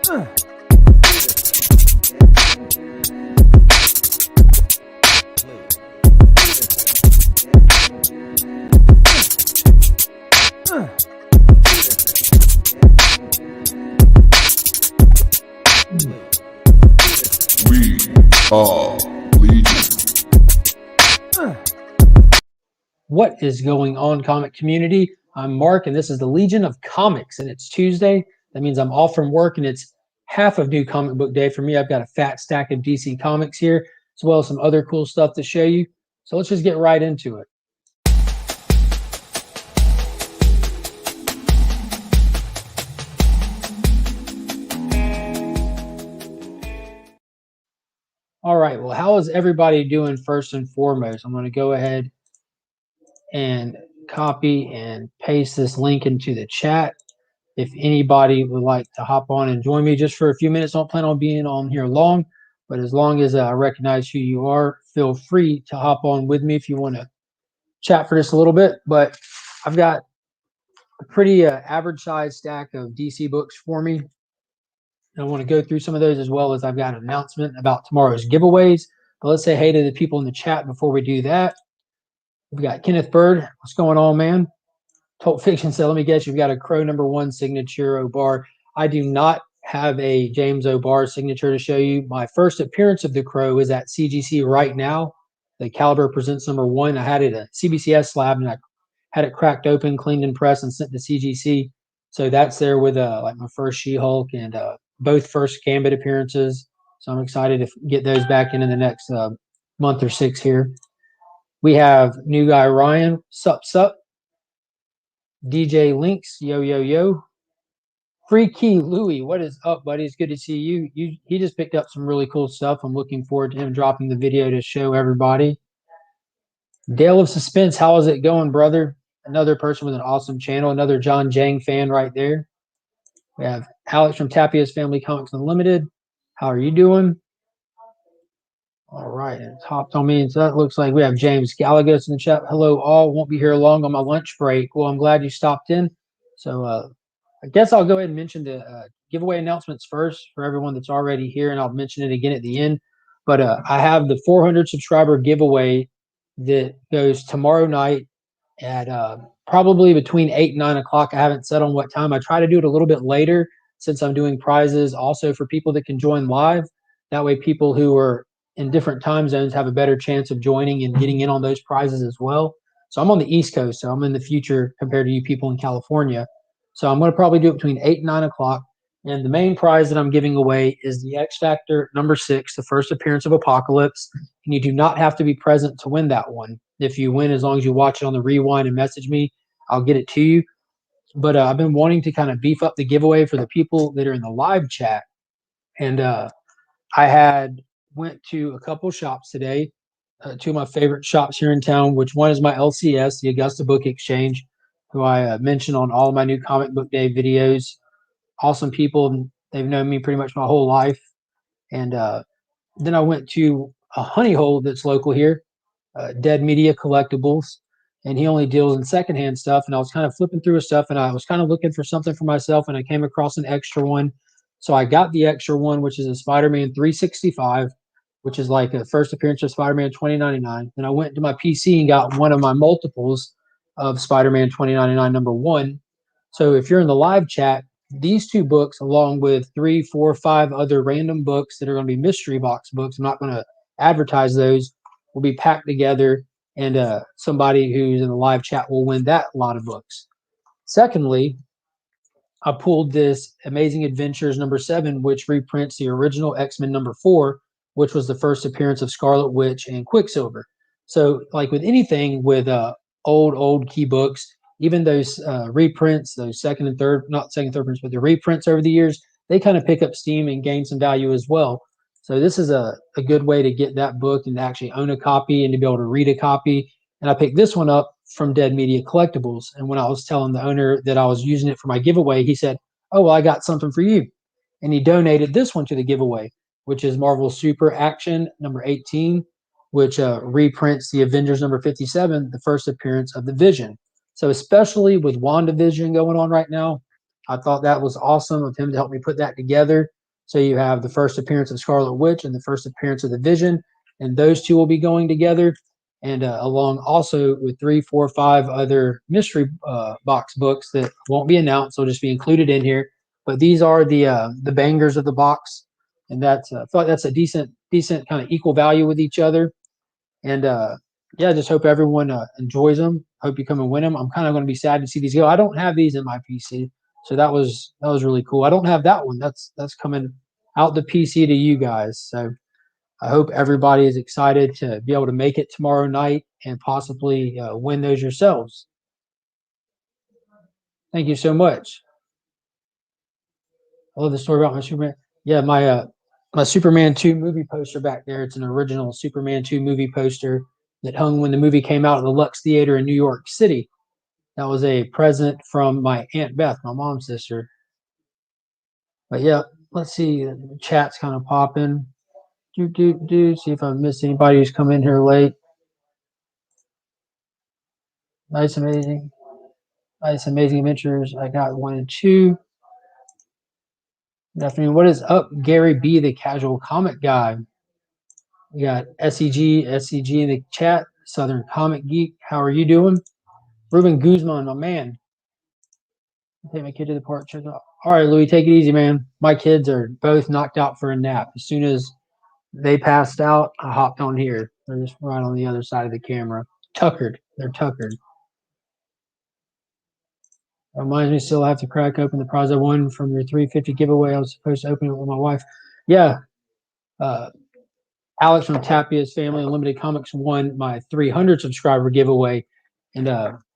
We are Legion. What is going on, comic community? I'm Mark, and this is the Legion of Comics, and it's Tuesday. That means I'm off from work, and it's half of New Comic Book Day for me. I've got a fat stack of DC Comics here, as well as some other cool stuff to show you. So let's just get right into it. All right, well, how is everybody doing first and foremost? I'm going to go ahead and copy and paste this link into the chat. If anybody would like to hop on and join me just for a few minutes, don't plan on being on here long, but as long as I recognize who you are, feel free to hop on with me if you want to chat for just a little bit. But I've got a pretty average size stack of DC books for me. And I want to go through some of those, as well as I've got an announcement about tomorrow's giveaways. But let's say hey to the people in the chat before we do that. We've got Kenneth Bird. What's going on, man? Total Fiction said, let me guess, you've got a Crow #1 signature O'Barr. I do not have a James O'Barr signature to show you. My first appearance of the Crow is at CGC right now. The Caliber Presents #1. I had it at CBCS slab, and I had it cracked open, cleaned and pressed, and sent to CGC. So that's there with like my first She-Hulk and both first Gambit appearances. So I'm excited to get those back in the next month or 6 here. We have new guy Ryan, sup. DJ Links, yo. Free Key Louie, what is up, buddy? It's good to see you. He just picked up some really cool stuff. I'm looking forward to him dropping the video to show everybody. Dale of Suspense, how is it going, brother? Another person with an awesome channel, another John Jang fan right there. We have Alex from Tapia's Family Comics Unlimited. How are you doing? All right, it's hopped on me. And so that looks like we have James Galagos in the chat. Hello, all. Won't be here long on my lunch break. Well, I'm glad you stopped in. So I guess I'll go ahead and mention the giveaway announcements first for everyone that's already here, and I'll mention it again at the end. But I have the 400 subscriber giveaway that goes tomorrow night at probably between 8 and 9 o'clock. I haven't set on what time. I try to do it a little bit later since I'm doing prizes also for people that can join live. That way people who are in different time zones have a better chance of joining and getting in on those prizes as well. So I'm on the East Coast, so I'm in the future compared to you people in California. So I'm going to probably do it between 8 and 9 o'clock. And the main prize that I'm giving away is the X Factor #6, the first appearance of Apocalypse. And you do not have to be present to win that one. If you win, as long as you watch it on the rewind and message me, I'll get it to you. But I've been wanting to kind of beef up the giveaway for the people that are in the live chat. And I went to a couple shops today, two of my favorite shops here in town, which one is my LCS, the Augusta Book Exchange, who I mentioned on all of my New Comic Book Day videos. Awesome people. They've known me pretty much my whole life. And then I went to a honey hole that's local here, Dead Media Collectibles, and he only deals in secondhand stuff. And I was kind of flipping through his stuff, and I was kind of looking for something for myself, and I came across an extra one. So I got the extra one, which is a Spider-Man 365, which is like a first appearance of Spider-Man 2099. Then I went to my PC and got one of my multiples of Spider-Man 2099 #1. So if you're in the live chat, these two books, along with 3, 4, 5 other random books that are going to be mystery box books, I'm not going to advertise those, will be packed together, and somebody who's in the live chat will win that lot of books. Secondly, I pulled this Amazing Adventures #7, which reprints the original X-Men #4, which was the first appearance of Scarlet Witch and Quicksilver. So like with anything with old key books, even those reprints, those second and third, not second, third prints, but the reprints over the years, they kind of pick up steam and gain some value as well. So this is a good way to get that book and to actually own a copy and to be able to read a copy. And I picked this one up from Dead Media Collectibles. And when I was telling the owner that I was using it for my giveaway, he said, oh, well, I got something for you. And he donated this one to the giveaway, which is Marvel Super Action #18, which reprints the Avengers #57, the first appearance of the Vision. So especially with WandaVision going on right now, I thought that was awesome of him to help me put that together. So you have the first appearance of Scarlet Witch and the first appearance of the Vision, and those two will be going together, and along also with 3, 4, 5 other mystery box books that won't be announced. They'll just be included in here. But these are the bangers of the box, and that's I feel like that's a decent kind of equal value with each other. And yeah, I just hope everyone enjoys them. Hope you come and win them. I'm kind of going to be sad to see these go. I don't have these in my PC, so that was really cool. I don't have that one. That's coming out the PC to you guys. So I hope everybody is excited to be able to make it tomorrow night and possibly win those yourselves. Thank you so much. I love the story about my Superman. Yeah, my Superman 2 movie poster back there. It's an original Superman 2 movie poster that hung when the movie came out at the Lux Theater in New York City. That was a present from my Aunt Beth, my mom's sister. But yeah, let's see. The chat's kind of popping. See if I've missed anybody who's come in here late. Nice, amazing adventures. I got 1 and 2. Good afternoon. What is up, Gary B, the casual comic guy? We got SEG in the chat. Southern Comic Geek. How are you doing? Ruben Guzman, my man. Take my kid to the park. Check it out. All right, Louis, take it easy, man. My kids are both knocked out for a nap. As soon as they passed out, I hopped on here. They're just right on the other side of the camera. Tuckered. They're tuckered. Reminds me, still have to crack open the prize I won from your 350 giveaway. I was supposed to open it with my wife. Yeah. Alex from Tapia's Family Unlimited Comics won my 300 subscriber giveaway. And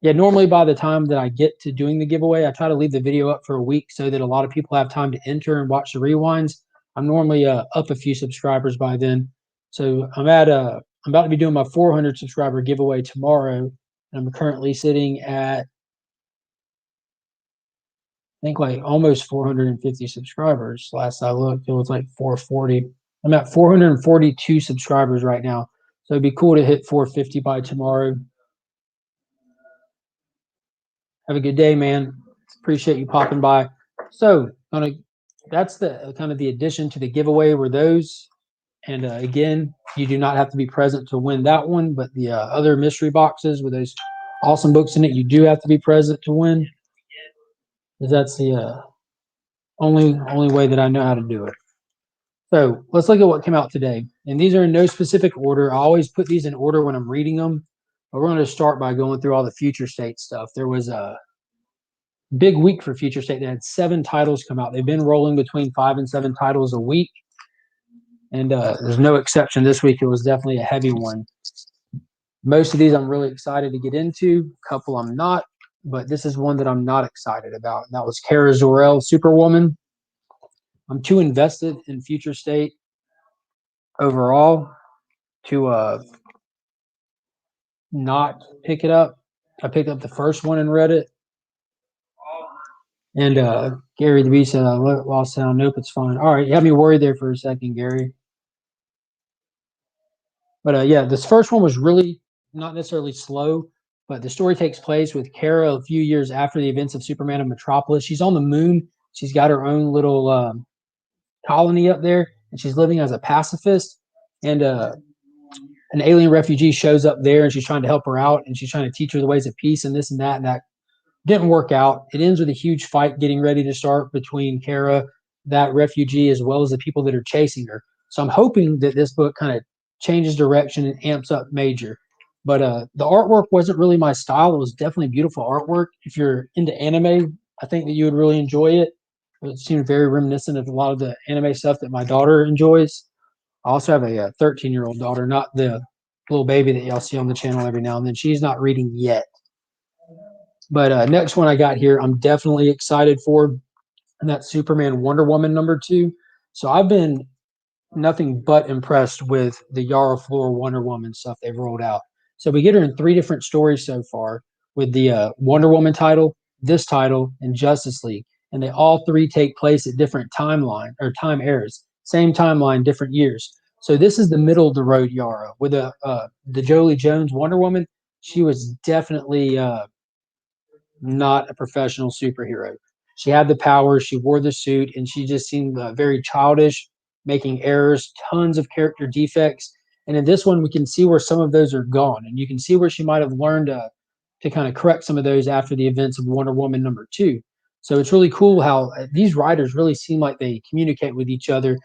yeah, normally by the time that I get to doing the giveaway, I try to leave the video up for a week so that a lot of people have time to enter and watch the rewinds. I'm normally up a few subscribers by then. So I'm about to be doing my 400 subscriber giveaway tomorrow. And I'm currently sitting at, I think, like almost 450 subscribers. Last I looked, it was like 440. I'm at 442 subscribers right now. So it'd be cool to hit 450 by tomorrow. Have a good day, man. Appreciate you popping by. So that's the kind of the addition to the giveaway were those. And again, you do not have to be present to win that one, but the other mystery boxes with those awesome books in it, you do have to be present to win. Because that's the only way that I know how to do it. So let's look at what came out today. And these are in no specific order. I always put these in order when I'm reading them. But we're going to start by going through all the future state stuff. There was a big week for future state. They had 7 titles come out. They've been rolling between 5 and 7 titles a week. And there's no exception this week. It was definitely a heavy one. Most of these I'm really excited to get into. A couple I'm not. But this is one that I'm not excited about. And that was Kara Zor-El, Superwoman. I'm too invested in future state overall to not pick it up. I picked up the first one and read it. And Gary the B said, I lost sound. Nope, it's fine. All right, you had me worried there for a second, Gary. But yeah, this first one was really not necessarily slow, but the story takes place with Kara a few years after the events of Superman of Metropolis. She's on the moon. She's got her own little colony up there, and she's living as a pacifist. And an alien refugee shows up there, and she's trying to help her out, and she's trying to teach her the ways of peace and this and that. And that didn't work out. It ends with a huge fight getting ready to start between Kara, that refugee, as well as the people that are chasing her. So I'm hoping that this book kind of changes direction and amps up Major. But the artwork wasn't really my style. It was definitely beautiful artwork. If you're into anime, I think that you would really enjoy it. It seemed very reminiscent of a lot of the anime stuff that my daughter enjoys. I also have a 13-year-old daughter, not the little baby that y'all see on the channel every now and then. She's not reading yet. But next one I got here, I'm definitely excited for, and that's Superman Wonder Woman #2. So I've been nothing but impressed with the Yara Flor Wonder Woman stuff they've rolled out. So we get her in 3 different stories so far with the Wonder Woman title, this title, and Justice League. And they all 3 take place at different timeline or time eras. Same timeline, different years. So this is the middle of the road Yara. With the Jolie Jones Wonder Woman, she was definitely not a professional superhero. She had the power, she wore the suit, and she just seemed very childish, making errors, tons of character defects. And in this one, we can see where some of those are gone, and you can see where she might have learned to kind of correct some of those after the events of Wonder Woman #2. So it's really cool how these writers really seem like they communicate with each other,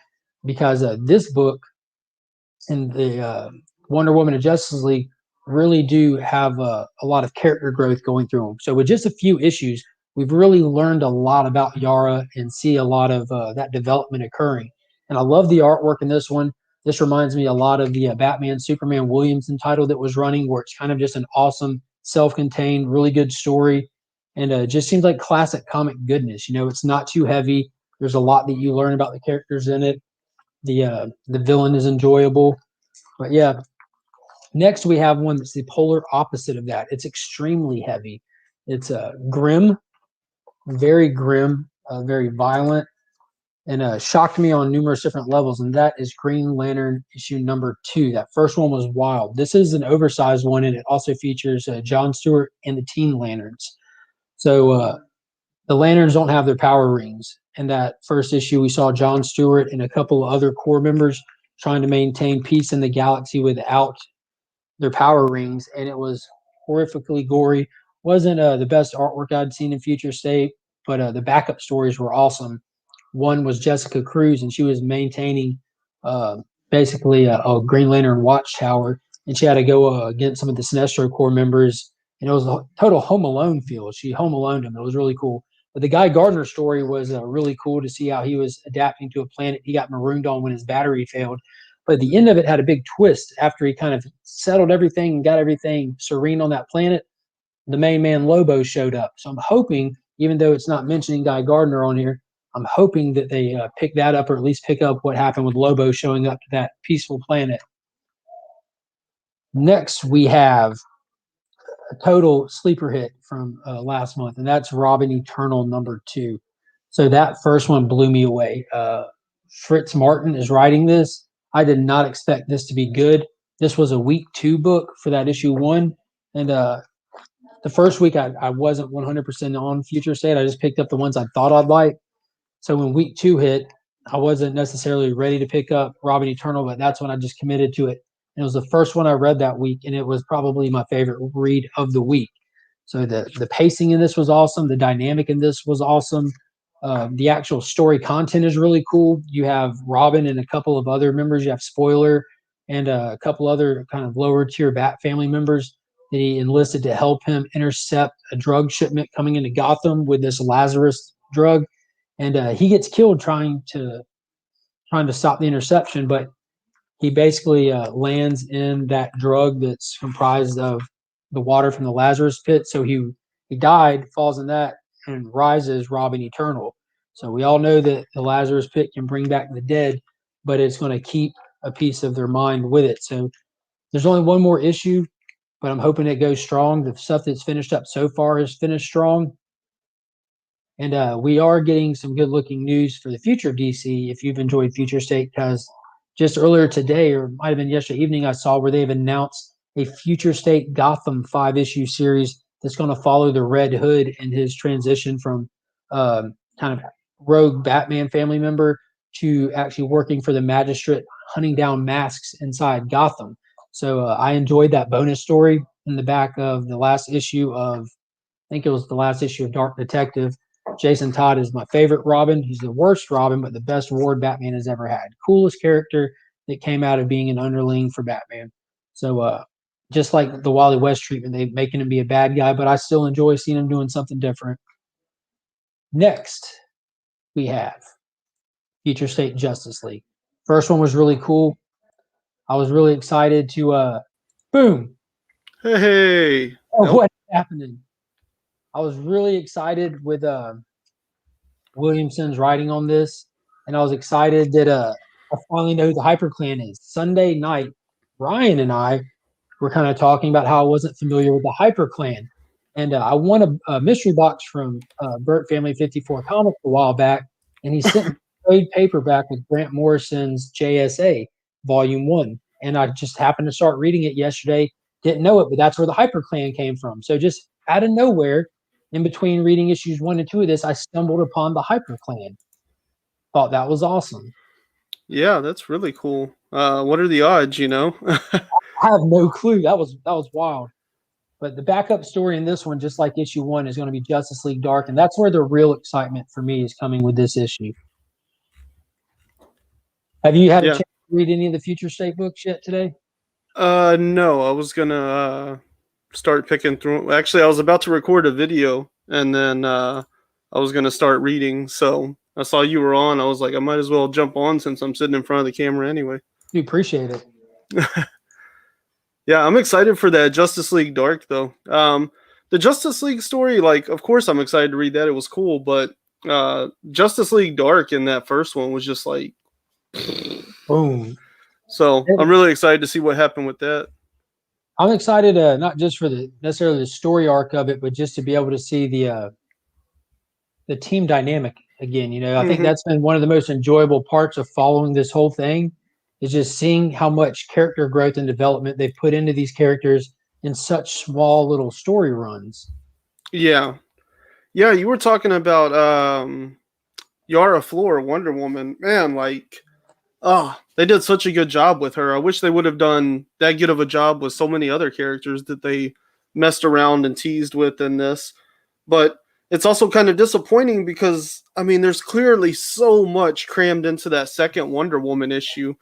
because this book and the Wonder Woman and Justice League really do have a lot of character growth going through them. So with just a few issues, we've really learned a lot about Yara and see a lot of that development occurring. And I love the artwork in this one. This reminds me a lot of the Batman Superman Williamson title that was running, where it's kind of just an awesome, self-contained, really good story, and just seems like classic comic goodness. You know, it's not too heavy. There's a lot that you learn about the characters in it. The villain is enjoyable, but yeah. Next, we have one that's the polar opposite of that. It's extremely heavy. It's grim, very violent, and shocked me on numerous different levels. And that is Green Lantern issue #2. That first one was wild. This is an oversized one, and it also features John Stewart and the Teen Lanterns. So the Lanterns don't have their power rings. In that first issue, we saw John Stewart and a couple of other core members trying to maintain peace in the galaxy without their power rings, and it was horrifically gory. Wasn't the best artwork I'd seen in Future State, but the backup stories were awesome. One was Jessica Cruz, and she was maintaining uh, basically a Green Lantern watchtower, and she had to go against some of the Sinestro Corps members, and it was a total Home Alone feel. She Home Aloned them. It was really cool. But the Guy Gardner story was really cool to see how he was adapting to a planet he got marooned on when his battery failed. But the end of it had a big twist after he kind of settled everything and got everything serene on that planet. The main man Lobo showed up. So I'm hoping, even though it's not mentioning Guy Gardner on here, I'm hoping that they pick that up, or at least pick up what happened with Lobo showing up to that peaceful planet. Next, we have a total sleeper hit from last month, and that's Robin Eternal #2. So that first one blew me away. Fritz Martin is writing this. I did not expect this to be good. This was a week 2 book for that issue 1, and the first week I wasn't 100% on Future State. I just picked up the ones I thought I'd like. So when week 2 hit, I wasn't necessarily ready to pick up Robin Eternal, but that's when I just committed to it. And it was the first one I read that week, and it was probably my favorite read of the week. So the pacing in this was awesome. The dynamic in this was awesome. The actual story content is really cool. You have Robin and a couple of other members. You have Spoiler and a couple other kind of lower tier Bat family members that he enlisted to help him intercept a drug shipment coming into Gotham with this Lazarus drug, and he gets killed trying to stop the interception. But he basically lands in that drug that's comprised of the water from the Lazarus pit. So he died, falls in that, and rises Robin Eternal. So we all know that the Lazarus pit can bring back the dead, but it's going to keep a piece of their mind with it. So there's only one more issue, but I'm hoping it goes strong. The stuff that's finished up so far has finished strong. And we are getting some good looking news for the future of DC if you've enjoyed Future State, because just earlier today, or it might have been yesterday evening, I saw where they've announced a Future State Gotham 5-issue series that's going to follow the Red Hood and his transition from kind of rogue Batman family member to actually working for the magistrate, hunting down masks inside Gotham. So I enjoyed that bonus story in the back of the last issue of, I think it was the last issue of Dark Detective. Jason Todd is my favorite Robin. He's the worst Robin, but the best ward Batman has ever had. Coolest character that came out of being an underling for Batman. So just like the Wally West treatment, they're making him be a bad guy, but I still enjoy seeing him doing something different. Next, we have Future State Justice League. First one was really cool. I was really excited to boom. Hey. Oh, what's happening? I was really excited with Williamson's writing on this, and I was excited that I finally know who the Hyper Clan is. Sunday night, Ryan and I were kind of talking about how I wasn't familiar with the Hyper Clan, and I won a mystery box from Burt Family 54 Comics a while back, and he sent me a trade paperback with Grant Morrison's JSA Volume 1, and I just happened to start reading it yesterday. Didn't know it, but that's where the Hyper Clan came from. So just out of nowhere, in between reading issues 1 and 2 of this, I stumbled upon the Hyper Clan. Thought that was awesome. Yeah, that's really cool. What are the odds, you know? I have no clue. That was wild. But the backup story in this one, just like issue 1, is going to be Justice League Dark, and that's where the real excitement for me is coming with this issue. Have you had a Yeah. chance to read any of the Future State books yet today? No, I was gonna start picking through. Actually, I was about to record a video, and then I was gonna start reading. So I saw you were on. I was like, I might as well jump on since I'm sitting in front of the camera anyway. We appreciate it. Yeah, I'm excited for that Justice League Dark though. The Justice League story, like, of course, I'm excited to read that. It was cool, but Justice League Dark in that first one was just like, boom. So I'm really excited to see what happened with that. I'm excited, not just for necessarily the story arc of it, but just to be able to see the team dynamic again. You know, I think that's been one of the most enjoyable parts of following this whole thing, is just seeing how much character growth and development they've put into these characters in such small little story runs. Yeah. Yeah, you were talking about Yara Flor, Wonder Woman. Man, like, they did such a good job with her. I wish they would have done that good of a job with so many other characters that they messed around and teased with in this. But it's also kind of disappointing because, I mean, there's clearly so much crammed into that second Wonder Woman issue.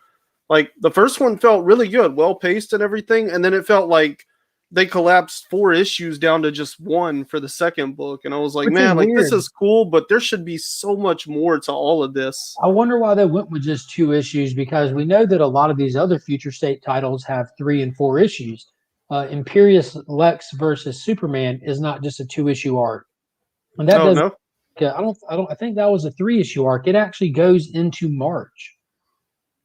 Like, the first one felt really good, well-paced and everything, and then it felt like they collapsed 4 issues down to just 1 for the second book. And I was like, man, like, this is cool, but there should be so much more to all of this. I wonder why they went with just 2 issues, because we know that a lot of these other Future State titles have 3 and 4 issues. Imperious Lex versus Superman is not just a 2-issue arc. And that does no? I think that was a 3-issue arc. It actually goes into March.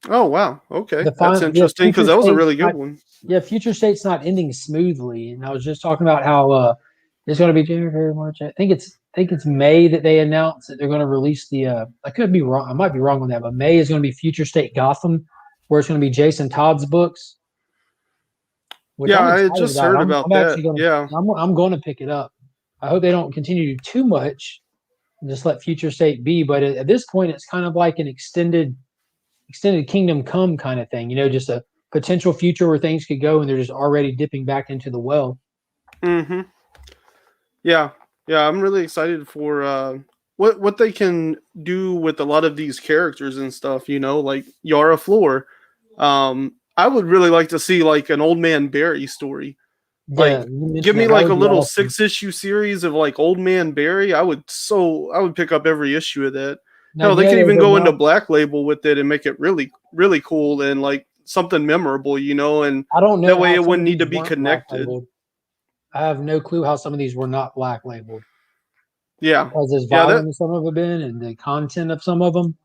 Oh, wow. Okay. That's interesting, because that was a really good one. Yeah, Future State's not ending smoothly. And I was just talking about how it's going to be January, March. I think it's May that they announced that they're going to release the I could be wrong. I might be wrong on that, but May is going to be Future State Gotham, where it's going to be Jason Todd's books. Yeah, I just heard about that. I'm going to pick it up. I hope they don't continue to do too much and just let Future State be. But at this point, it's kind of like an extended Kingdom Come kind of thing, you know, just a potential future where things could go, and they're just already dipping back into the well. Yeah, I'm really excited for what they can do with a lot of these characters and stuff, you know, like Yara Flor. I would really like to see like an Old Man Barry story. Like, give me like a little 6-issue series of like Old Man Barry. I would pick up every issue of that. No, they could even go into Black Label with it and make it really, really cool and like something memorable, you know, and I don't know that way it wouldn't need to be connected. I have no clue how some of these were not Black Labeled. Yeah. Because there's violence some of them been, and the content of some of them.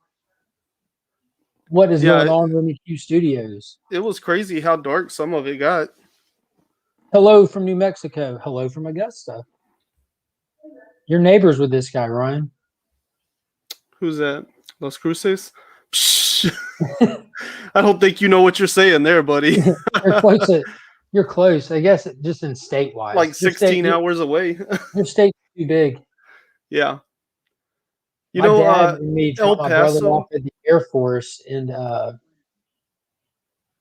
What is going on with McHugh Studios? It was crazy how dark some of it got. Hello from New Mexico. Hello from Augusta. You're neighbors with this guy, Ryan. Who's that? Los Cruces? I don't think you know what you're saying there, buddy. You're close. I guess just in state-wise. Like 16 hours away. Your state's too big. Yeah. You my know, dad and me dropped my brother off at the Air Force, and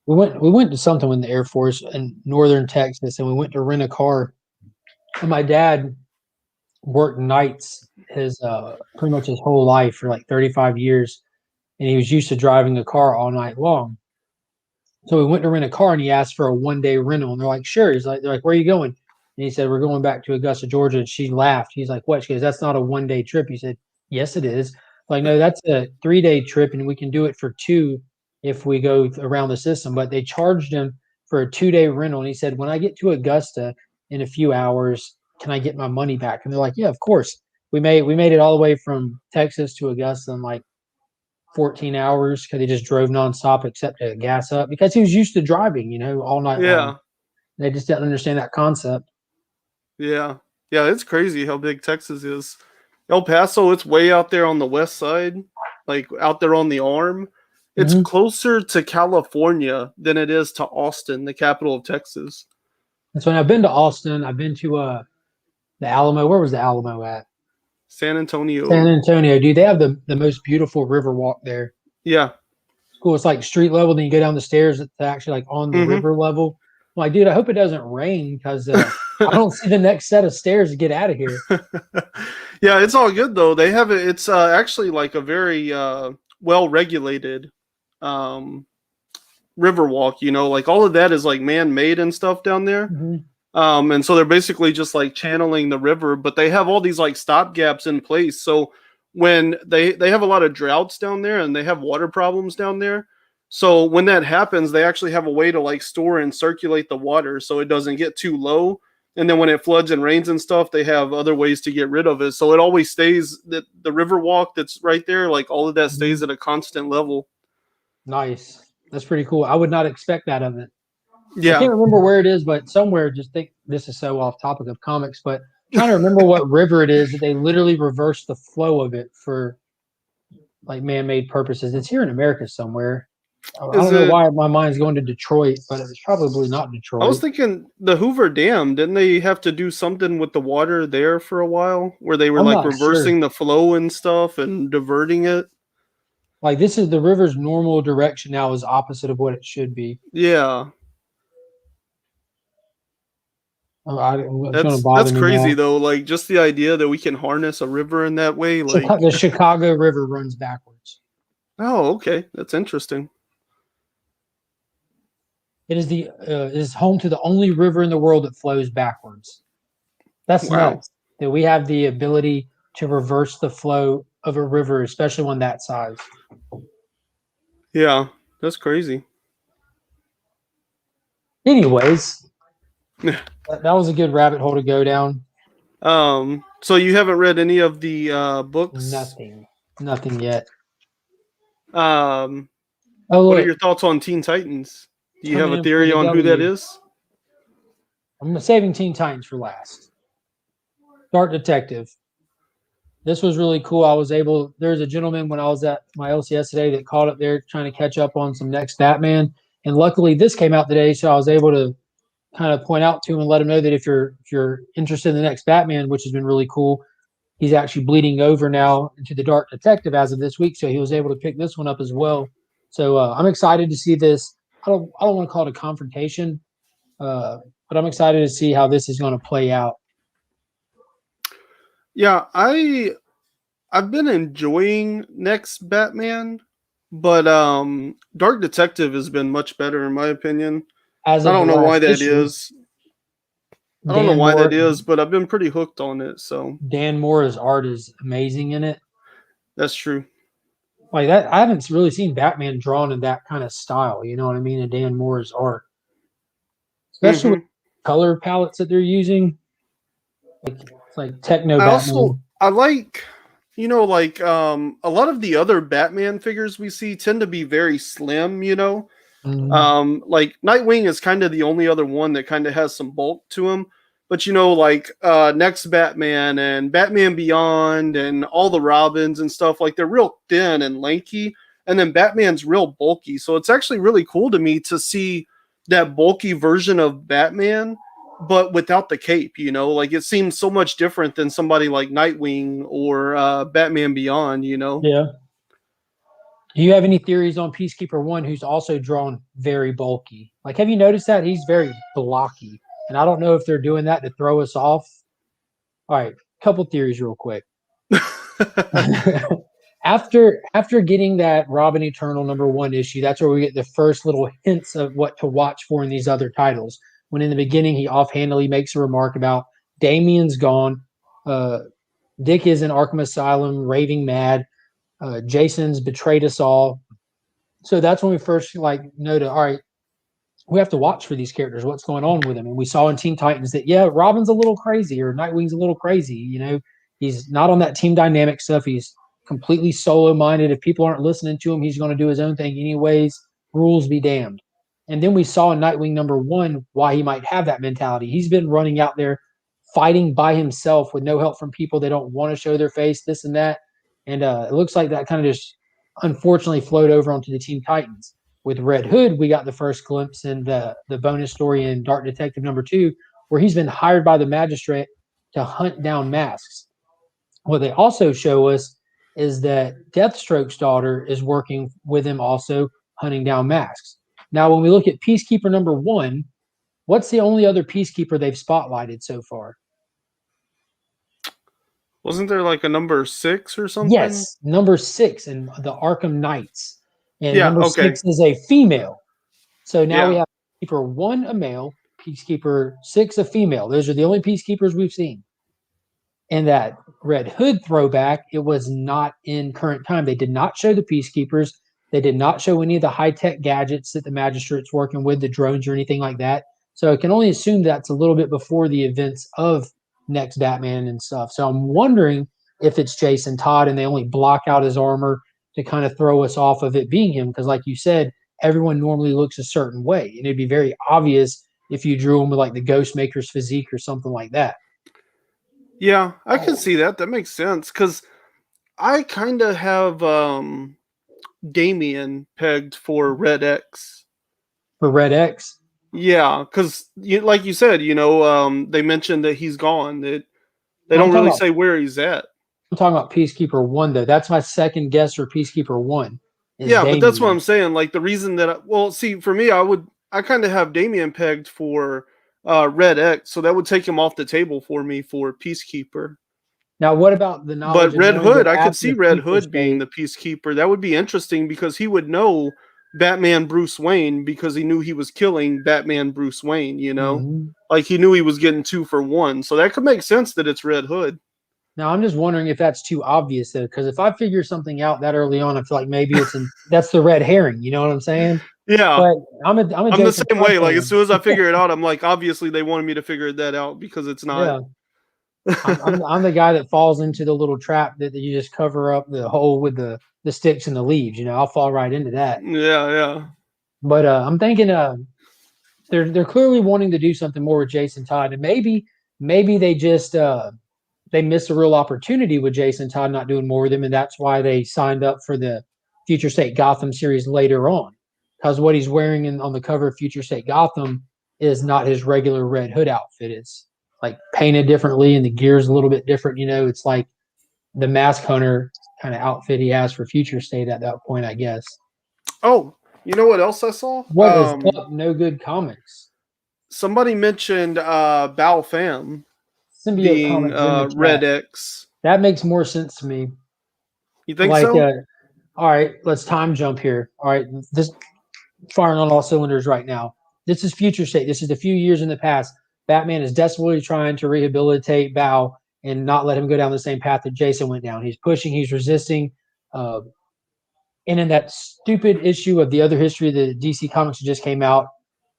we went to something in the Air Force in northern Texas, and we went to rent a car. And my dad worked nights pretty much his whole life for like 35 years, and he was used to driving a car all night long. So we went to rent a car, and he asked for a 1-day rental, and they're like, sure. They're like, where are you going? And he said, we're going back to Augusta, Georgia. And she laughed. He's like, what? She goes, that's not a 1-day trip. He said, yes, it is. Like, no, that's a 3-day trip, and we can do it for 2 if we go around the system. But they charged him for a 2-day rental, and he said, when I get to Augusta in a few hours, can I get my money back? And they're like, yeah, of course. We made it all the way from Texas to Augusta in like 14 hours because he just drove nonstop except to gas up, because he was used to driving, you know, all night long. They just didn't understand that concept. Yeah, it's crazy how big Texas is. El Paso, it's way out there on the west side, like out there on the arm. It's closer to California than it is to Austin, the capital of Texas. And so when I've been to Austin, I've been to The Alamo. Where was the Alamo at? San Antonio. San Antonio, dude. They have the most beautiful river walk there. Yeah. It's cool. It's like street level. Then you go down the stairs. It's actually like on the Hmm. river level. I'm like, dude, I hope it doesn't rain because I don't see the next set of stairs to get out of here. Yeah, it's all good though. They have it. It's actually like a very well regulated um, river walk. You know, like all of that is like man made and stuff down there. Mm-hmm. And so they're basically just like channeling the river, but they have all these like stop gaps in place. So when they have a lot of droughts down there and they have water problems down there. So when that happens, they actually have a way to like store and circulate the water so it doesn't get too low. And then when it floods and rains and stuff, they have other ways to get rid of it. So it always stays that the river walk that's right there, like all of that stays at a constant level. Nice. That's pretty cool. I would not expect that of it. I Yeah. can't remember where it is, but somewhere. Just think this is so off topic of comics, but trying to remember what river it is that they literally reverse the flow of it for like man-made purposes. It's here in America somewhere. I Is don't know it? why my mind's going to Detroit, but it's probably not I Detroit. was thinking the Hoover Dam, didn't they have to do something with the water there for a while where they were I'm like not reversing sure. the flow and stuff and diverting it? Like this is the river's normal direction now is opposite of what it should be. Yeah. It's going to That's bother me crazy now. though. Like just the idea that we can harness a river in that way. Like, The Chicago River runs backwards. oh, okay. That's interesting. It is home to the only river in the world that flows backwards. That's Wow. nuts. That we have the ability to reverse the flow of a river, especially one that size. Yeah. That's crazy. Anyways, that was a good rabbit hole to go down. So you haven't read any of the books? Nothing yet. Um, Oh, what are look, your thoughts on Teen Titans? Do you have coming a in for theory the on who that W. is? I'm saving Teen Titans for last. Dark Detective. This was really cool. There's a gentleman when I was at my LCS today that called up there trying to catch up on some next Batman. And luckily this came out today, so I was able to kind of point out to him and let him know that if you're interested in the next Batman, which has been really cool, he's actually bleeding over now into the Dark Detective as of this week. So he was able to pick this one up as well. So I'm excited to see this. I don't want to call it a confrontation, but I'm excited to see how this is going to play out. Yeah, I've been enjoying next Batman, but Dark Detective has been much better in my opinion. As I of the don't know why last that issue, is. I don't know Dan why Moore, that is, but I've been pretty hooked on it, so Dan Moore's art is amazing in it. that's true. Like that, I haven't really seen Batman drawn in that kind of style. You know what I mean? In Dan Moore's art, especially with Hmm. color palettes that they're using. It's like techno I Batman. also I like like a lot of the other Batman figures we see tend to be very slim, like Nightwing is kind of the only other one that kind of has some bulk to him. But like Next Batman and Batman Beyond and all the Robins and stuff, like they're real thin and lanky. And then Batman's real bulky. So it's actually really cool to me to see that bulky version of Batman, but without the cape, like it seems so much different than somebody like Nightwing or Batman Beyond. Yeah. Do you have any theories on Peacekeeper 1, who's also drawn very bulky? Like, have you noticed that? He's very blocky. And I don't know if they're doing that to throw us off. All right, couple theories real quick. After getting that Robin Eternal #1 issue, that's where we get the first little hints of what to watch for in these other titles. When in the beginning, he offhandedly makes a remark about Damien's gone, Dick is in Arkham Asylum, raving mad, Jason's betrayed us all. So that's when we first noted, all right, we have to watch for these characters, what's going on with them. And we saw in Teen Titans that, yeah, Robin's a little crazy or Nightwing's a little crazy. He's not on that team dynamic stuff. He's completely solo-minded. If people aren't listening to him, he's going to do his own thing anyways. Rules be damned. And then we saw in Nightwing #1 why he might have that mentality. He's been running out there fighting by himself with no help from people that don't want to show their face, this and that. And it looks like that kind of just unfortunately flowed over onto the Teen Titans. With Red Hood, we got the first glimpse in the bonus story in Dark Detective #2, where he's been hired by the magistrate to hunt down masks. What they also show us is that Deathstroke's daughter is working with him also hunting down masks. Now, when we look at Peacekeeper number 1, what's the only other Peacekeeper they've spotlighted so far? Wasn't there like a number 6 or something? Yes, number 6 in the Arkham Knights. And Yeah, number okay. 6 is a female. So now we Yeah. have Peacekeeper 1 a male, Peacekeeper 6 a female. Those are the only Peacekeepers we've seen. And that Red Hood throwback, it was not in current time. They did not show the Peacekeepers. They did not show any of the high-tech gadgets that the Magistrate's working with, the drones or anything like that. So I can only assume that's a little bit before the events of next Batman and stuff. So I'm wondering if it's Jason Todd and they only block out his armor to kind of throw us off of it being him. Because like you said, everyone normally looks a certain way. And it'd be very obvious if you drew him with like the Ghostmaker's physique or something like that. Yeah, I can see that. That makes sense because I kind of have Damien pegged for Red X. For Red X? Yeah, because like you said, they mentioned that he's gone. They don't really say where he's at. I'm talking about Peacekeeper 1, though. That's my second guess for Peacekeeper 1. Yeah, but that's what I'm saying. Like the reason that, see, for me, I kind of have Damien pegged for Red X, so that would take him off the table for me for Peacekeeper. Now, what about the knowledge? But Red Hood, I could see Red Hood being the Peacekeeper. That would be interesting because he would know Batman Bruce Wayne because he knew he was killing Batman Bruce Wayne, Mm-hmm. Like he knew he was getting 2 for 1. So that could make sense that it's Red Hood. Now, I'm just wondering if that's too obvious, though, because if I figure something out that early on, I feel like maybe that's the red herring. You know what I'm saying? Yeah. But I'm the same way. Like as soon as I figure it out, I'm like, obviously they wanted me to figure that out because it's not. Yeah. I'm the guy that falls into the little trap that you just cover up the hole with the sticks and the leaves. I'll fall right into that. Yeah. But I'm thinking they're clearly wanting to do something more with Jason Todd, and maybe they just they missed a real opportunity with Jason Todd not doing more with him, and that's why they signed up for the Future State Gotham series later on. Because what he's wearing on the cover of Future State Gotham is not his regular Red Hood outfit. It's like painted differently, and the gear's a little bit different. It's like the Mask Hunter kind of outfit he has for Future State at that point, I guess. Oh, you know what else I saw? What is up, No Good Comics? Somebody mentioned Bao Fam Symbiote being Comics Red X. That makes more sense to me. You think so? All right, let's time jump here. All right, this firing on all cylinders right now. This is Future State. This is a few years in the past. Batman is desperately trying to rehabilitate Bao and not let him go down the same path that Jason went down. He's pushing, he's resisting. And in that stupid issue of the other history that DC Comics just came out,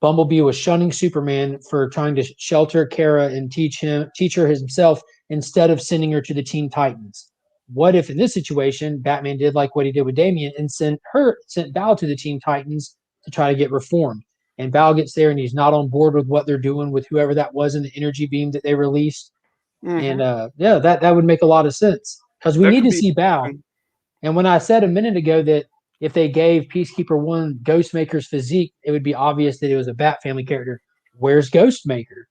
Bumblebee was shunning Superman for trying to shelter Kara and teach her himself instead of sending her to the Teen Titans. What if in this situation, Batman did like what he did with Damian and sent Bao to the Teen Titans to try to get reformed? And Bao gets there and he's not on board with what they're doing with whoever that was in the energy beam that they released. Mm-hmm. And that would make a lot of sense because we need to see Bao. And when I said a minute ago that if they gave Peacekeeper 1 Ghostmaker's physique, it would be obvious that it was a Bat family character. Where's Ghostmaker?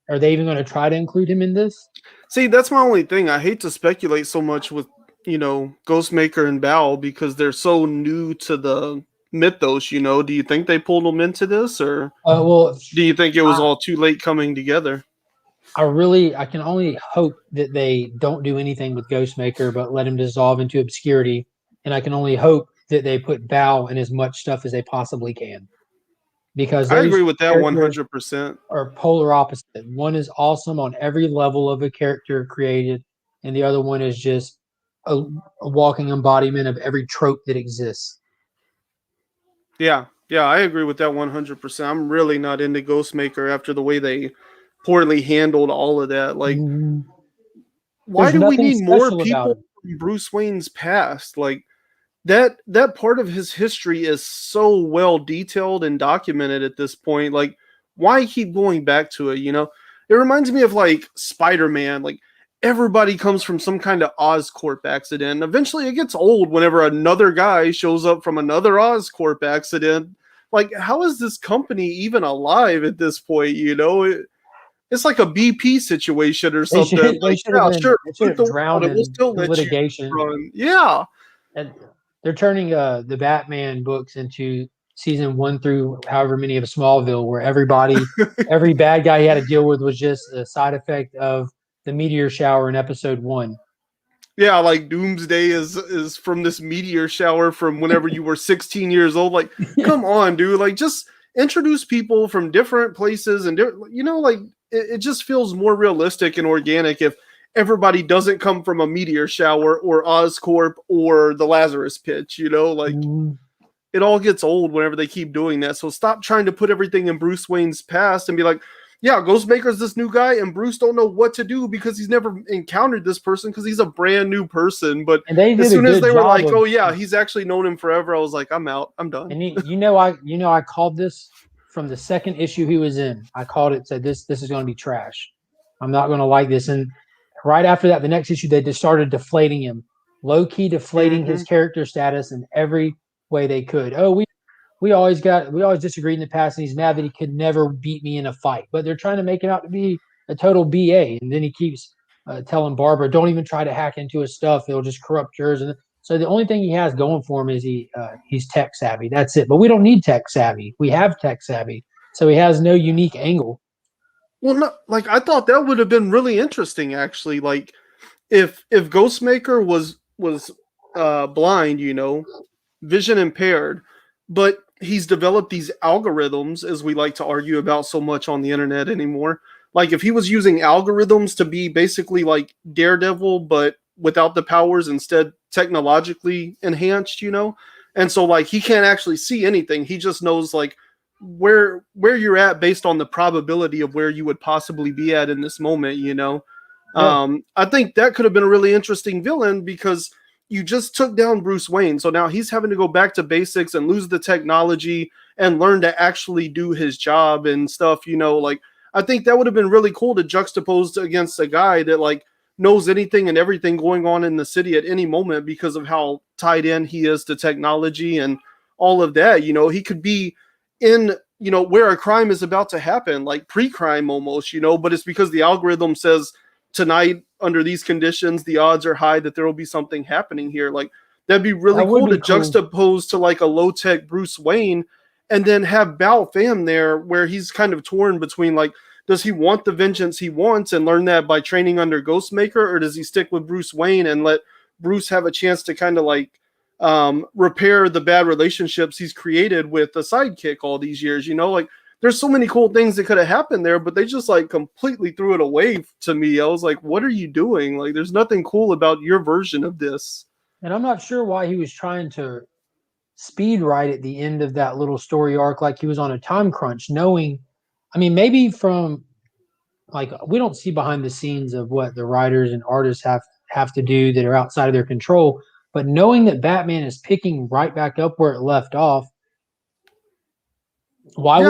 Are they even going to try to include him in this? See, that's my only thing. I hate to speculate so much with, Ghostmaker and Bao because they're so new to the mythos, Do you think they pulled them into this or do you think it was all too late coming together? I can only hope that they don't do anything with Ghostmaker but let him dissolve into obscurity. And I can only hope that they put Bao in as much stuff as they possibly can. Because I agree with that 100%. Are polar opposite. One is awesome on every level of a character created, and the other one is just a walking embodiment of every trope that exists. Yeah, I agree with that 100%. I'm really not into Ghostmaker after the way they poorly handled all of that. Like, why do we need more people from Bruce Wayne's past? Like, that part of his history is so well detailed and documented at this point. Like, why keep going back to it? It reminds me of like Spider-Man. Like, everybody comes from some kind of Oscorp accident. Eventually it gets old whenever another guy shows up from another Oscorp accident. Like, how is this company even alive at this point? it's like a BP situation or something. They Like, should have yeah, been sure, they should put the have word drowned out, and we'll in still let you litigation. run. Yeah. And they're turning the Batman books into season 1 through however many of Smallville, where every bad guy he had to deal with was just a side effect of the meteor shower in episode 1. Yeah, like Doomsday is from this meteor shower from whenever you were 16 years old. Like, come on, dude. Like, just introduce people from different places and like it just feels more realistic and organic if everybody doesn't come from a meteor shower or Oscorp or the Lazarus Pit. Like Mm. it all gets old whenever they keep doing that. So stop trying to put everything in Bruce Wayne's past and be like, yeah, Ghostmaker's this new guy, and Bruce don't know what to do because he's never encountered this person because he's a brand new person. But And they did as a soon as good they were job like, of, oh yeah, he's actually known him forever, I was like, I'm out. I'm done. and I called this from the second issue he was in. I called it, said this is going to be trash. I'm not going to like this. And right after that, the next issue they just started deflating him, low key deflating his character status in every way they could. Oh, we always disagreed in the past, and he's mad that he could never beat me in a fight. But they're trying to make him out to be a total BA, and then he keeps telling Barbara, "Don't even try to hack into his stuff; it'll just corrupt yours." And so the only thing he has going for him is he's tech savvy. That's it. But we don't need tech savvy. We have tech savvy, so he has no unique angle. Well, no, like I thought that would have been really interesting, actually. Like if Ghostmaker was blind, vision impaired, but he's developed these algorithms, as we like to argue about so much on the internet anymore. Like if he was using algorithms to be basically like Daredevil, but without the powers, instead technologically enhanced, and so like he can't actually see anything. He just knows like where you're at based on the probability of where you would possibly be at in this moment. Yeah. I think that could have been a really interesting villain because you just took down Bruce Wayne. So now he's having to go back to basics and lose the technology and learn to actually do his job and stuff, like I think that would have been really cool to juxtapose against a guy that like knows anything and everything going on in the city at any moment because of how tied in he is to technology and all of that. He could be in, where a crime is about to happen, like pre-crime almost, but it's because the algorithm says tonight under these conditions the odds are high that there will be something happening here. Like that'd be really cool to juxtapose to like a low-tech Bruce Wayne and then have Bao Pham there where he's kind of torn between like, does he want the vengeance he wants and learn that by training under Ghostmaker, or does he stick with Bruce Wayne and let Bruce have a chance to kind of like repair the bad relationships he's created with a sidekick all these years? Like there's so many cool things that could have happened there, but they just like completely threw it away to me. I was like, what are you doing? Like, there's nothing cool about your version of this. And I'm not sure why he was trying to speed right at the end of that little story arc, like he was on a time crunch, knowing, I mean, maybe from like we don't see behind the scenes of what the writers and artists have to do that are outside of their control, but knowing that Batman is picking right back up where it left off, why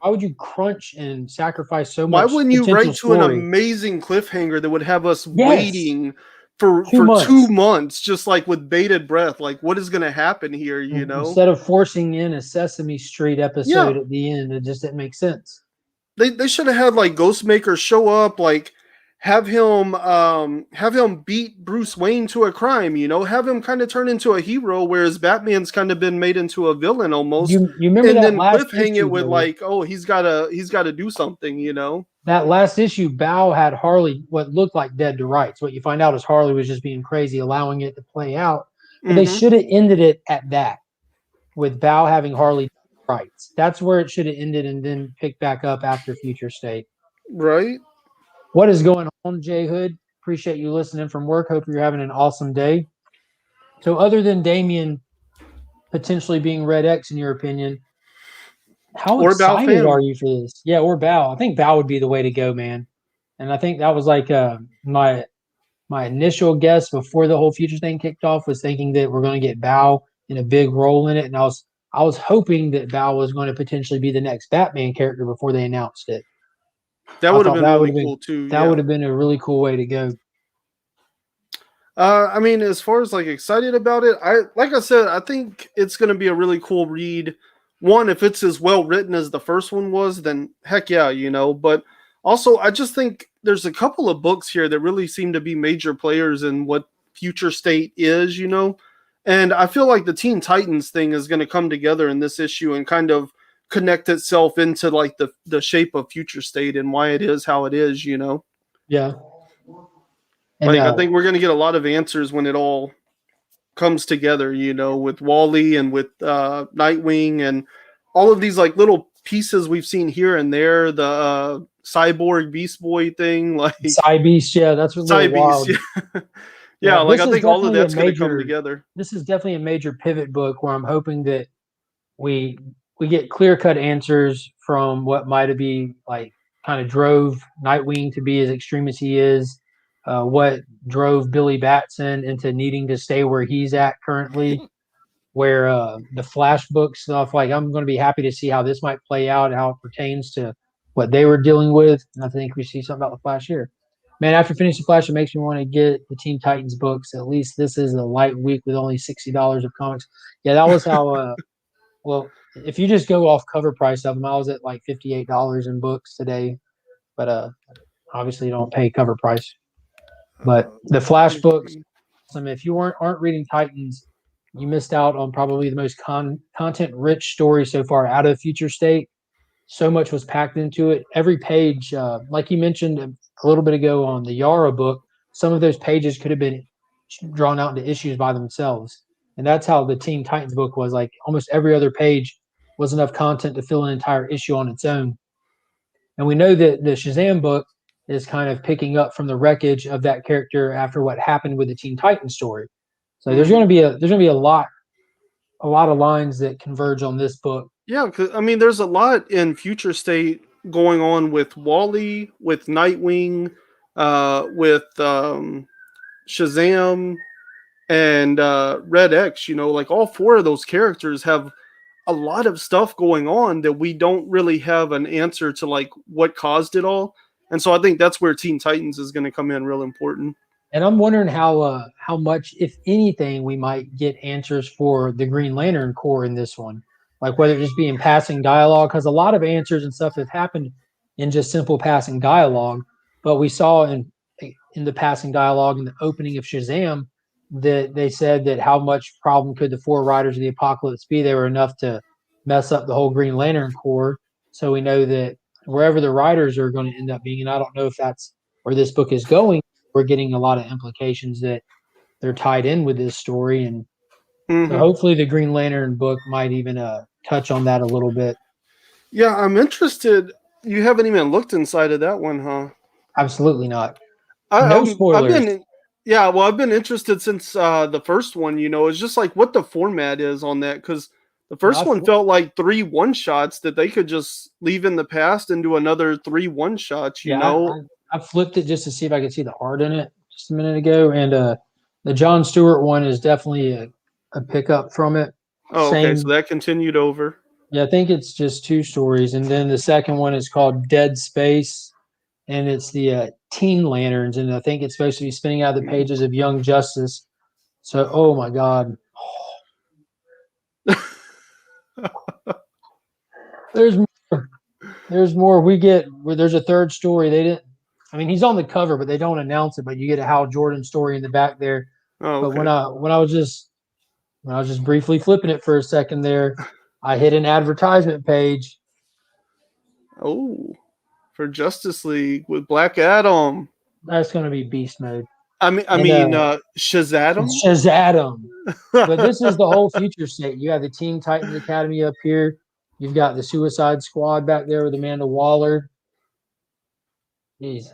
would you crunch and sacrifice so much? Why wouldn't you write to story? an amazing cliffhanger that would have us Yes. waiting for 2 months, just like with bated breath, like what is going to happen here, Instead of forcing in a Sesame Street episode at the end, it just didn't make sense. They should have had like Ghostmaker show up, like have him beat Bruce Wayne to a crime, have him kind of turn into a hero, whereas Batman's kind of been made into a villain almost. You remember and that then last cliffhang issue, it with though, like, oh, he's gotta do something, That last issue, Bao had Harley what looked like dead to rights. What you find out is Harley was just being crazy, allowing it to play out. But they should have ended it at that, with Bao having Harley rights. That's where it should have ended, and then picked back up after Future State. Right. What is going on, Jay Hood? Appreciate you listening from work. Hope you're having an awesome day. So other than Damian potentially being Red X, in your opinion, how excited are you for this? Yeah, or Bao. I think Bao would be the way to go, man. And I think that was like my initial guess before the whole Future thing kicked off was thinking that we're going to get Bao in a big role in it. And I was hoping that Bao was going to potentially be the next Batman character before they announced it. That would have been really cool too. That would have been a really cool way to go. I mean, as far as like excited about it, like I said, I think it's going to be a really cool read. One, if it's as well written as the first one was, then heck yeah, But Also, I just think there's a couple of books here that really seem to be major players in what Future State is, you know? And I feel like the Teen Titans thing is going to come together in this issue and kind of connect itself into like the shape of Future State and why it is how it is, you know? Yeah. And Like, I think we're going to get a lot of answers when it all comes together, you know, with Wally and with Nightwing and all of these like little pieces we've seen here and there. The Cyborg Beast Boy thing, like Psy Beast, yeah, that's a little Psy Beast, wild. yeah. Yeah, like this I is think all of definitely a that's going to come major. together. This is definitely a major pivot book where I'm hoping that we get clear cut answers from what might have been like kind of drove Nightwing to be as extreme as he is, what drove Billy Batson into needing to stay where he's at currently, where the Flash book stuff, like I'm going to be happy to see how this might play out, how it pertains to what they were dealing with. And I think we see something about the Flash here. Man, after finishing Flash, it makes me want to get the Teen Titans books. At least this is a light week with only $60 of comics. Yeah, that was how well, if you just go off cover price of them, I was at like $58 in books today, but obviously you don't pay cover price. But the Flash books, if you aren't reading Titans, you missed out on probably the most content rich story so far out of Future State. So much was packed into it. Every page, like you mentioned a little bit ago on the Yara book, some of those pages could have been drawn out into issues by themselves. And that's how the Teen Titans book was. Like almost every other page was enough content to fill an entire issue on its own. And we know that the Shazam book is kind of picking up from the wreckage of that character after what happened with the Teen Titans story. So there's going to be a lot of lines that converge on this book. Yeah, because I mean, there's a lot in Future State going on with Wally, with Nightwing, with Shazam, and Red X. You know, like all four of those characters have a lot of stuff going on that we don't really have an answer to, like what caused it all. And so I think that's where Teen Titans is going to come in real important. And I'm wondering how much, if anything, we might get answers for the Green Lantern Corps in this one, like whether it just be in passing dialogue, because a lot of answers and stuff have happened in just simple passing dialogue. But we saw in the passing dialogue in the opening of Shazam that they said that how much problem could the four Riders of the Apocalypse be? They were enough to mess up the whole Green Lantern Corps. So we know that wherever the Riders are going to end up being, and I don't know if that's where this book is going, we're getting a lot of implications that they're tied in with this story. And so hopefully the Green Lantern book might even touch on that a little bit. Yeah, I'm interested. You haven't even looked inside of that one, huh? Absolutely not. No spoilers. I've been interested since the first one. You know, it's just like what the format is on that, because the first one felt like 3 one-shots that they could just leave in the past and do another 3 one-shots. You know, I flipped it just to see if I could see the art in it just a minute ago, and the John Stewart one is definitely a pickup from it. Oh, okay, so that continued over. Yeah, I think it's just 2 stories, and then the second one is called Dead Space, and it's the Teen Lanterns, and I think it's supposed to be spinning out of the pages of Young Justice. So, oh my God. There's more. There's a third story. He's on the cover, but they don't announce it, but you get a Hal Jordan story in the back there. Oh, okay. But when I was just briefly flipping it for a second there, I hit an advertisement page. Oh, for Justice League with Black Adam. That's going to be beast mode. Shazadam? Shazadam. But this is the whole Future State. You have the Teen Titans Academy up here. You've got the Suicide Squad back there with Amanda Waller. Jeez.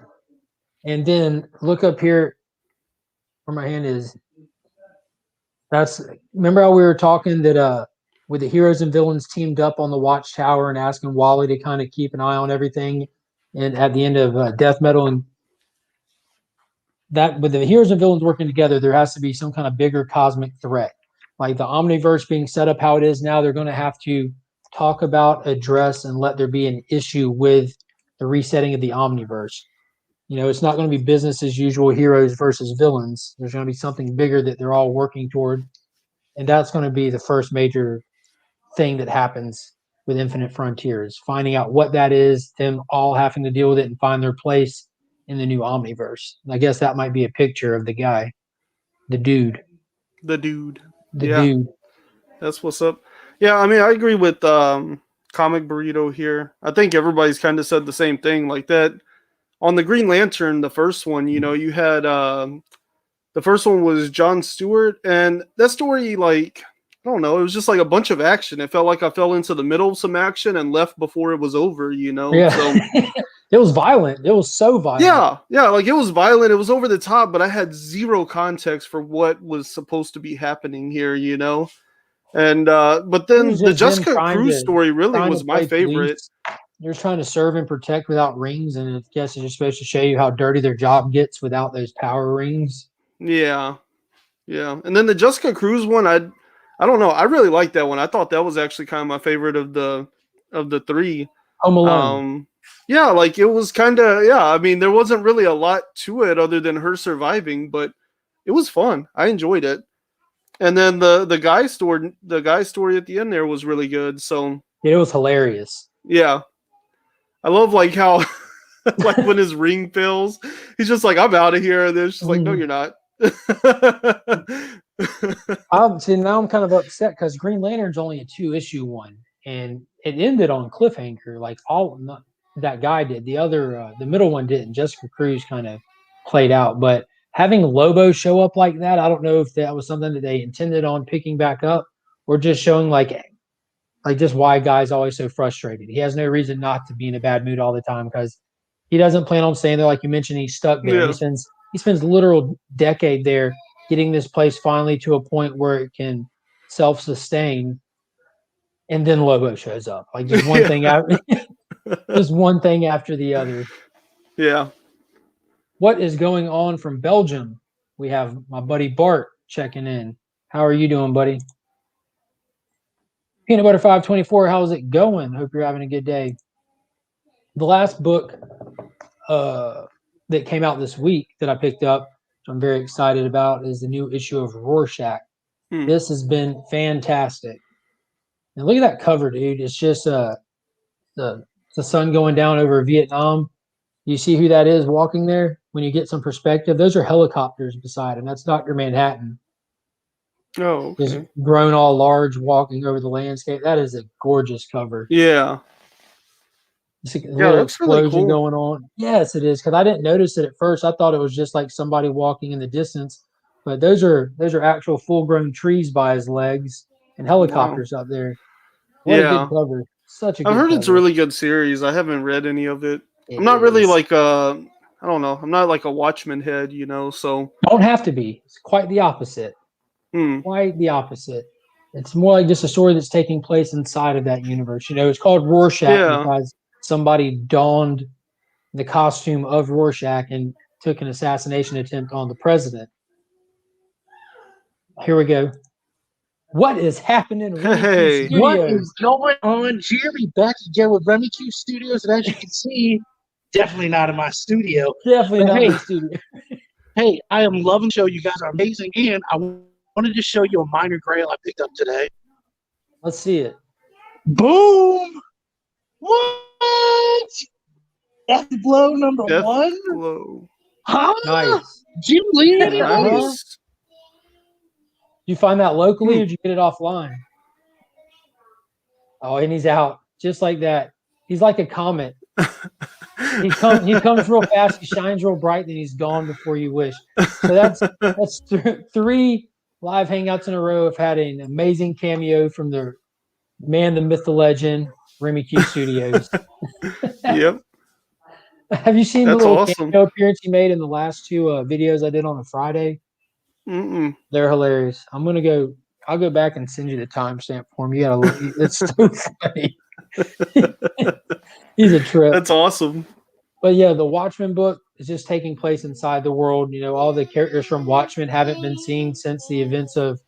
And then look up here where my hand is. Remember how we were talking that with the heroes and villains teamed up on the Watchtower and asking Wally to kind of keep an eye on everything, and at the end of Death Metal, and that with the heroes and villains working together, there has to be some kind of bigger cosmic threat. Like the Omniverse being set up how it is now, they're going to have to talk about, address, and let there be an issue with the resetting of the Omniverse. You know, it's not going to be business as usual, heroes versus villains. There's going to be something bigger that they're all working toward. And that's going to be the first major thing that happens. with Infinite Frontiers, finding out what that is, them all having to deal with it and find their place in the new Omniverse. I guess that might be a picture of the guy, the dude, The dude. the Yeah, dude. that's what's up. Yeah, I mean, I agree with Comic Burrito here. I think everybody's kind of said the same thing. Like that on the Green Lantern, the first one, you know, you had the first one was John Stewart, and that story, like, I don't know, it was just like a bunch of action. It felt like I fell into the middle of some action and left before it was over, you know? Yeah. So It was violent. It was so violent. yeah, like it was violent, it was over the top, but I had zero context for what was supposed to be happening here, you know? And but It then was the just them Jessica Cruz story really was my play favorite. police. They're trying to serve and protect without rings, and I guess it's just supposed to show you how dirty their job gets without those power rings. Yeah. Yeah. And then the Jessica Cruz one, I don't know, I really liked that one. I thought that was actually kind of my favorite of the three. Home Alone. Yeah, like it was kind of, yeah, I mean, there wasn't really a lot to it other than her surviving, but it was fun. I enjoyed it. And then the guy story at the end there was really good. So It was hilarious. yeah, I love like how like when his ring fails, he's just like, I'm out of here, and then it's just like, no, you're not. See, now I'm kind of upset because Green Lantern's only a 2-issue one, and it ended on cliffhanger. Like not that guy did. The other, the middle one didn't. Jessica Cruz kind of played out, but having Lobo show up like that, I don't know if that was something that they intended on picking back up, or just showing like just why guy's always so frustrated. He has no reason not to be in a bad mood all the time because he doesn't plan on staying there. Like you mentioned, he's stuck there. Yeah. He spends a literal decade there getting this place finally to a point where it can self-sustain, and then Lobo shows up. Like just one thing after just one thing after the other. Yeah. What is going on from Belgium? We have my buddy Bart checking in. How are you doing, buddy? Peanut Butter 524, how's it going? Hope you're having a good day. The last book that came out this week that I picked up, which I'm very excited about, is the new issue of Rorschach. This has been fantastic. And look at that cover, dude. It's just the sun going down over Vietnam. You see who that is walking there? When you get some perspective, those are helicopters beside him. That's Dr. Manhattan. Oh, okay. Just grown all large, walking over the landscape. That is a gorgeous cover. Yeah. It's a little that's really explosion cool. going on. Yes, it is, because I didn't notice it at first. I thought it was just like somebody walking in the distance, but those are actual full-grown trees by his legs and helicopters up there. What a good cover! Such a good. I've heard cover. it's a really good series. I haven't read any of it. I'm not It really is. like I don't know. I'm not like a Watchmen head, you know. So Don't have to be. It's quite the opposite. Quite the opposite. It's more like just a story that's taking place inside of that universe. You know, it's called Rorschach because somebody donned the costume of Rorschach and took an assassination attempt on the president. Here we go. What is happening? Hey. What is going on? Jeremy back again with Remy Q Studios, and as you can see, definitely not in my studio. Definitely not hey, in the studio. Hey, I am loving the show. You guys are amazing, and I wanted to show you a minor grail I picked up today. Let's see it. Boom! What? That's blow number Death one? Blow. Huh? Nice. Jim Lee, anybody? Nice. You find that locally, or did you get it offline? Oh, and he's out just like that. He's like a comet. He comes real fast. He shines real bright, then he's gone before you wish. So that's three live hangouts in a row. Have had an amazing cameo from the man, the myth, the legend, Remy Q Studios. Yep. Have you seen That's the little awesome. cameo appearance he made in the last two videos I did on a Friday? They're hilarious. I'll go back and send you the timestamp for him. You gotta look. It's so funny. He's a trip. That's awesome. But yeah, the Watchmen book is just taking place inside the world. You know, all the characters from Watchmen haven't been seen since the events of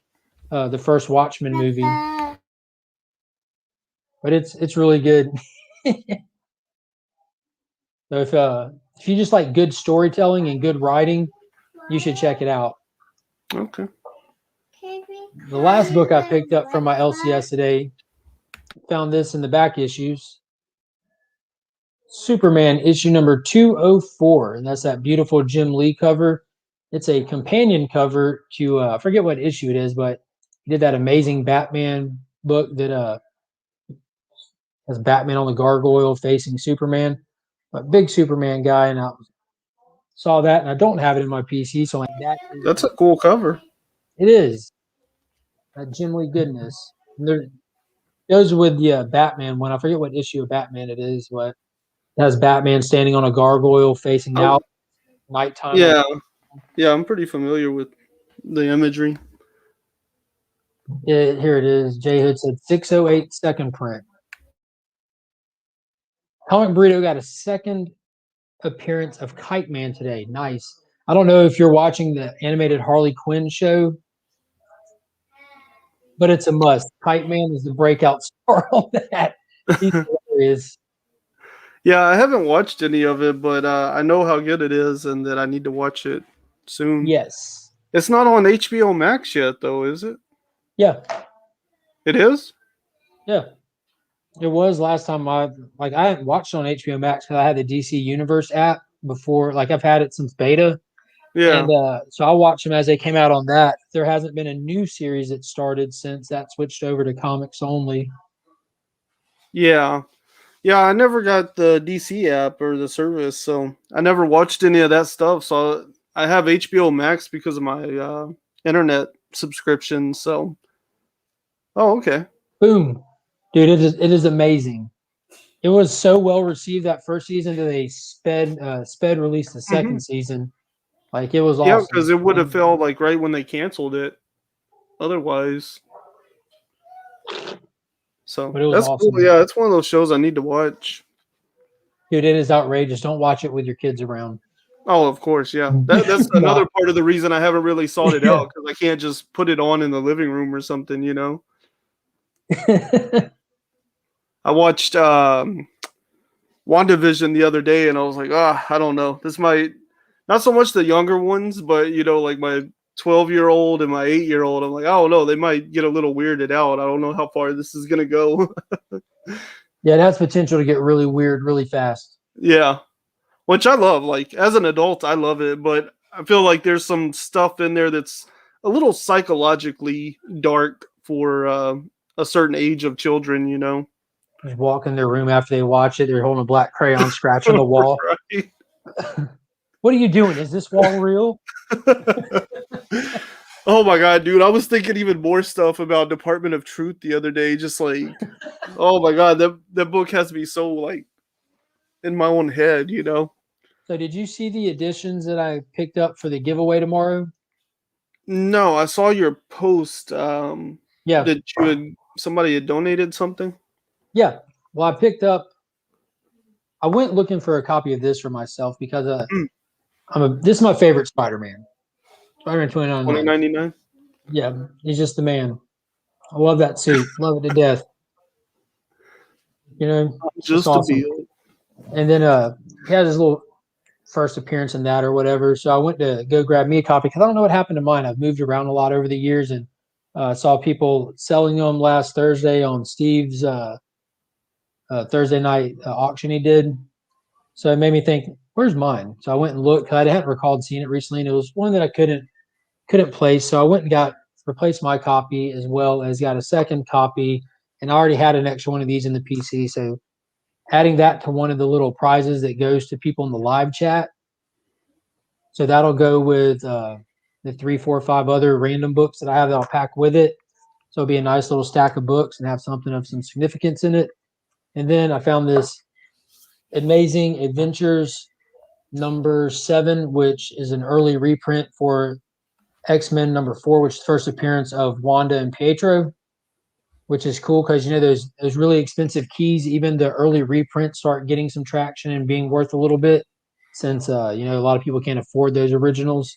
the first Watchmen movie. But it's really good. So if you just like good storytelling and good writing, you should check it out. Okay. The last book I picked up from my LCS today found this in the back issues. Superman issue number 204, and that's that beautiful Jim Lee cover. It's a companion cover to I forget what issue it is, but he did that amazing Batman book that has Batman on the gargoyle facing Superman. A big Superman guy, and I saw that, and I don't have it in my PC, so like that is That's a cool cover. it is that Jim Lee goodness. And there goes with the Batman one. I forget what issue of Batman it is, but it has Batman standing on a gargoyle facing Oh, out nighttime. yeah, yeah, I'm pretty familiar with the imagery. Here it is. J Hood said 608 second print. Comic Burrito got a second appearance of Kite Man today. Nice. I don't know if you're watching the animated Harley Quinn show, but it's a must. Kite Man is the breakout star on that. He's hilarious. Yeah, I haven't watched any of it, but I know how good it is and that I need to watch it soon. Yes. It's not on HBO Max yet, though, is it? Yeah. It is? Yeah. It was last time I hadn't watched it on HBO Max because I had the DC Universe app before. Like I've had it since beta. Yeah. And so I watched them as they came out on that. There hasn't been a new series that started since that switched over to comics only. Yeah. Yeah, I never got the DC app or the service, so I never watched any of that stuff. So I have HBO Max because of my internet subscription. So, oh, okay. Boom, dude! It is amazing. It was so well received that first season that they sped released the second season. Like it was Yeah, awesome. because it would have felt like right when they canceled it. Otherwise, so But it was that's awesome. cool. Yeah, it's one of those shows I need to watch. Dude, it is outrageous. Don't watch it with your kids around. Oh, of course, yeah. That's another part of the reason I haven't really sought it out because I can't just put it on in the living room or something, you know. I watched WandaVision the other day, and I was like, I don't know. This might not so much the younger ones, but you know, like my 12-year-old and my 8-year-old. I'm like, I don't know. They might get a little weirded out. I don't know how far this is gonna go. Yeah, it has potential to get really weird really fast. Yeah. Which I love. Like as an adult, I love it, but I feel like there's some stuff in there that's a little psychologically dark for a certain age of children, you know. Just walk in their room after they watch it. They're holding a black crayon scratching the wall. Right. What are you doing? Is this wall real? Oh my god, dude! I was thinking even more stuff about Department of Truth the other day. Just like, oh my god, that book has me so like in my own head, you know. So did you see the editions that I picked up for the giveaway tomorrow? No, I saw your post. Yeah. That somebody had donated something. Yeah. Well, I went looking for a copy of this for myself because this is my favorite Spider-Man. Spider-Man 2099. Yeah, he's just the man. I love that suit. Love it to death. You know, Just awesome. to be. And then he had his little first appearance in that or whatever. So I went to go grab me a copy because I don't know what happened to mine. I've moved around a lot over the years and saw people selling them last Thursday on Steve's Thursday night auction he did. So it made me think, where's mine? So I went and looked. I hadn't recalled seeing it recently, and it was one that I couldn't place. So I went and replaced my copy as well as got a second copy, and I already had an extra one of these in the PC. So adding that to one of the little prizes that goes to people in the live chat. So that'll go with the 3, 4, 5 other random books that I have that I'll pack with it. So it'll be a nice little stack of books and have something of some significance in it. And then I found this Amazing Adventures number 7, which is an early reprint for X-Men number 4, which is the first appearance of Wanda and Pietro, which is cool because, you know, those really expensive keys, even the early reprints start getting some traction and being worth a little bit since, you know, a lot of people can't afford those originals.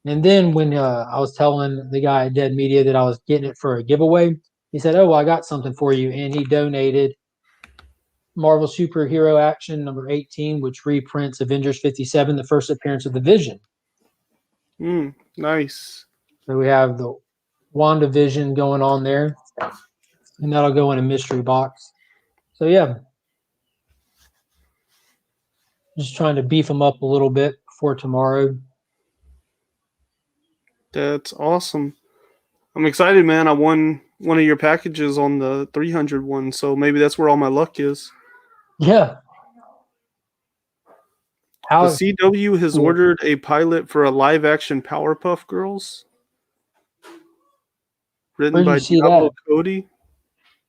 And then when I was telling the guy at Dead Media that I was getting it for a giveaway, he said, oh, well, I got something for you. And he donated Marvel Superhero Action number 18, which reprints Avengers 57, the first appearance of the Vision. Nice. So we have the WandaVision going on there. and that'll go in a mystery box. So yeah, just trying to beef them up a little bit before tomorrow. That's awesome. I'm excited, man. I won one of your packages on the 300 one, so maybe that's where all my luck is. Yeah. The How CW has cool. ordered a pilot for a live-action Powerpuff Girls, Where written do you by see Diablo that? Cody.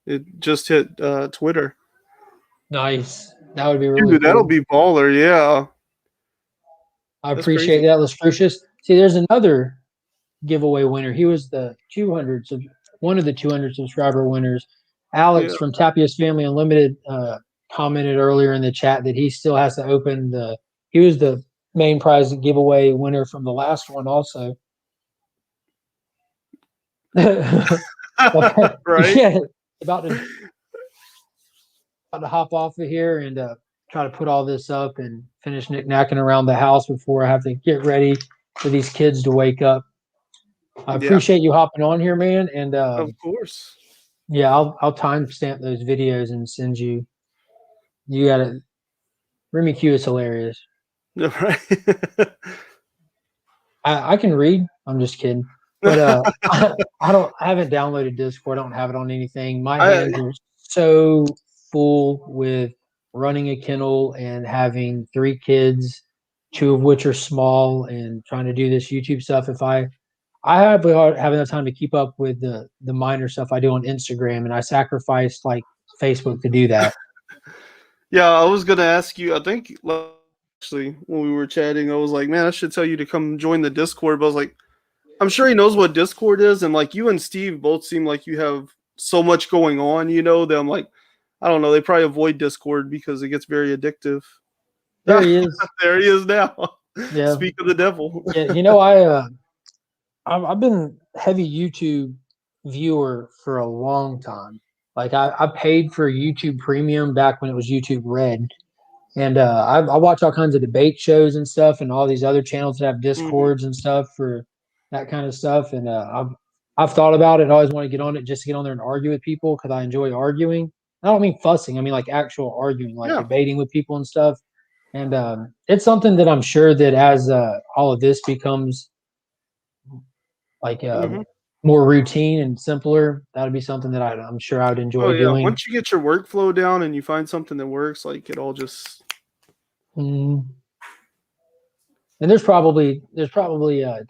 It just hit Twitter. Nice. That would be really Dude, that'll cool. be baller. Yeah, I that's appreciate crazy. that, Lascrucius. See, there's another giveaway winner. He was the 200 one of the 200 subscriber winners. Alex Yeah. from Tapia's Family Unlimited commented earlier in the chat that he still has to open he was the main prize giveaway winner from the last one also. Right? Yeah, about to hop off of here and try to put all this up and finish knickknacking around the house before I have to get ready for these kids to wake up. I Yeah, appreciate you hopping on here, man. And of course. yeah, I'll timestamp those videos and send you. You got it. Remy Q is hilarious. Right. I can read. I'm just kidding. But I haven't downloaded Discord. I don't have it on anything. My hands are so full with running a kennel and having 3 kids, 2 of which are small, and trying to do this YouTube stuff. If I have enough time to keep up with the minor stuff I do on Instagram, and I sacrificed like Facebook to do that. Yeah, I was gonna ask you. I think actually when we were chatting, I was like, "Man, I should tell you to come join the Discord." But I was like, "I'm sure he knows what Discord is." And like you and Steve both seem like you have so much going on. That I'm like, I don't know. They probably avoid Discord because it gets very addictive. There he is. There he is now. Yeah. Speak of the devil. Yeah, I've been a heavy YouTube viewer for a long time. Like I paid for YouTube Premium back when it was YouTube Red, and I watch all kinds of debate shows and stuff, and all these other channels that have Mhm. Discords and stuff for that kind of stuff. And I've thought about it. I always want to get on it just to get on there and argue with people because I enjoy arguing. I don't mean fussing. I mean like actual arguing, like Yeah. debating with people and stuff. And it's something that I'm sure that as all of this becomes like Mhm. more routine and simpler, that would be something that I'm sure I would Oh enjoy yeah. doing. Once you get your workflow down and you find something that works, like it all just. Mm. And there's probably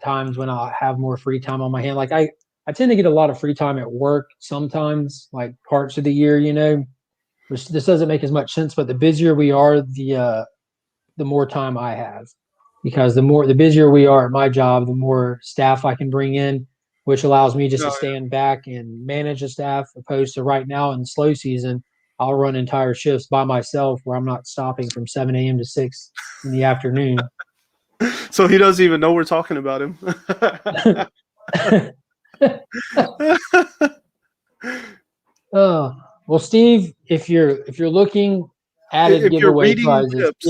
times when I'll have more free time on my hand. Like I tend to get a lot of free time at work sometimes, like parts of the year, which this doesn't make as much sense. But the busier we are, the more time I have, because the busier we are at my job, the more staff I can bring in, which allows me just to Oh, stand back and manage the staff, opposed to right now in slow season, I'll run entire shifts by myself where I'm not stopping from 7 a.m. to 6 in the afternoon. yeah. So he doesn't even know we're talking about him. Well, Steve, if you're looking, added If you're giveaway reading prizes. lips.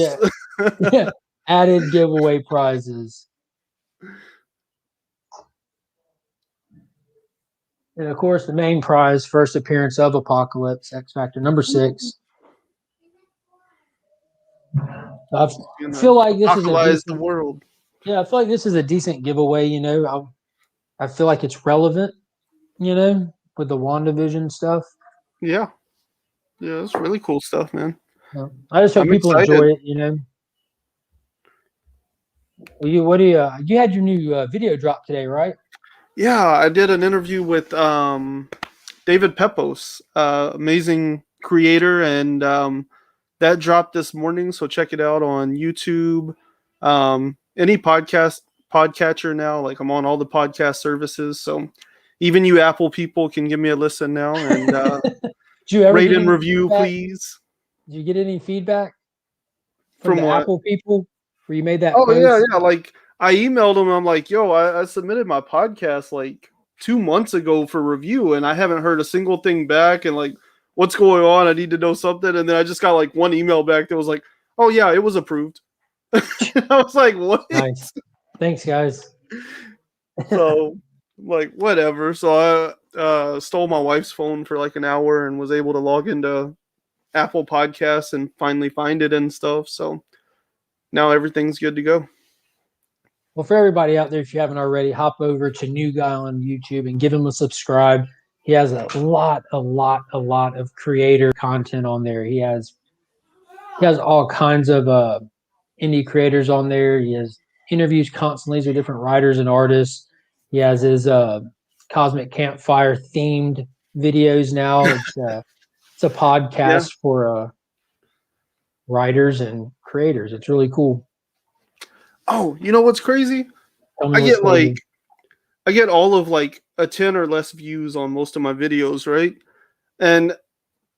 Yeah, added giveaway prizes. And of course, the main prize, first appearance of Apocalypse, X Factor number 6. I feel like this is a Apocalypse the decent. world. Yeah, I feel like this is a decent giveaway. I feel like it's relevant. With the WandaVision stuff. Yeah. Yeah, it's really cool stuff, man. I just hope I'm people excited. enjoy it. Well, you had your new video drop today, right? Yeah, I did an interview with David Pepos, amazing creator, and that dropped this morning. So check it out on YouTube. Any podcatcher now. Like I'm on all the podcast services, so even you Apple people can give me a listen now and Did you ever rate get and any review, feedback? please. Did you get any feedback from From the what? Apple people where you made that Oh yeah, post? yeah. Like I emailed him. I'm like, yo, I submitted my podcast like 2 months ago for review, and I haven't heard a single thing back. And like, what's going on? I need to know something. And then I just got like one email back that was like, oh yeah, it was approved. I was like, what? Nice. Thanks, guys. So like whatever. So stole my wife's phone for like an hour and was able to log into Apple Podcasts and finally find it and stuff. So now everything's good to go. Well, for everybody out there, if you haven't already, hop over to New Guy on YouTube and give him a subscribe. He has a lot of creator content on there. He has all kinds of indie creators on there. He has interviews constantly with different writers and artists. He has his Cosmic Campfire themed videos now. It's a podcast for writers and creators. It's really cool. Oh, you know what's crazy? Tell me what's crazy. I get all of like a 10 or less views on most of my videos, right? And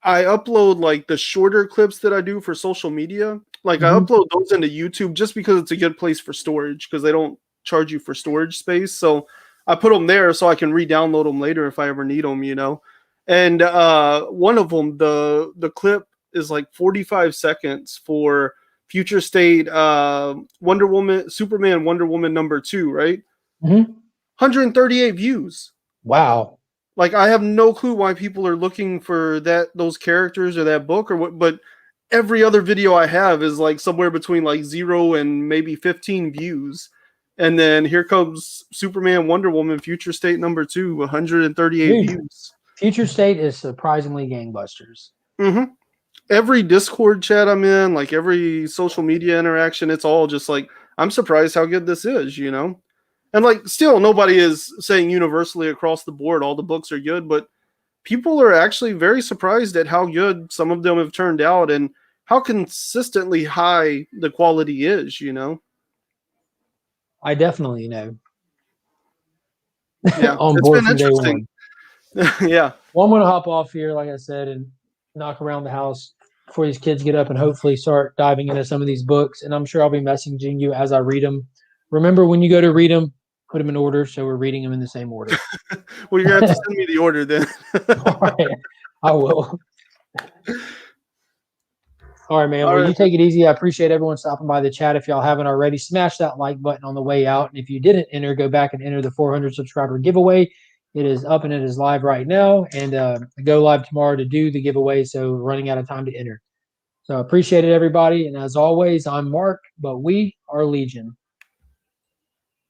I upload like the shorter clips that I do for social media. Like I upload those into YouTube just because it's a good place for storage because they don't charge you for storage space. So I put them there so I can re-download them later if I ever need them, you know. And one of them, the clip is like 45 seconds for Future State Wonder Woman, Superman, Wonder Woman #2, right? 138 views. Wow. Like I have no clue why people are looking for those characters or that book or what, but every other video I have is like somewhere between like 0 and maybe 15 views. And then here comes Superman, Wonder Woman, Future State #2, 138 views. Future State is surprisingly gangbusters. Every Discord chat I'm in, like every social media interaction, it's all just like, I'm surprised how good this is, you know? And like, still nobody is saying universally across the board, all the books are good, but people are actually very surprised at how good some of them have turned out and how consistently high the quality is, you know? I definitely know. Yeah, On it's board been from day interesting. one. Yeah. Well, I'm going to hop off here, like I said, and knock around the house before these kids get up and hopefully start diving into some of these books. And I'm sure I'll be messaging you as I read them. Remember, when you go to read them, put them in order so we're reading them in the same order. Well, you're going to have to send me the order then. All right. I will. All right, man. All Well, right. you take it easy. I appreciate everyone stopping by the chat. If y'all haven't already, smash that like button on the way out. And if you didn't enter, go back and enter the 400 subscriber giveaway. It is up and it is live right now. And go live tomorrow to do the giveaway. So we're running out of time to enter. So I appreciate it, everybody. And as always, I'm Mark, but we are Legion.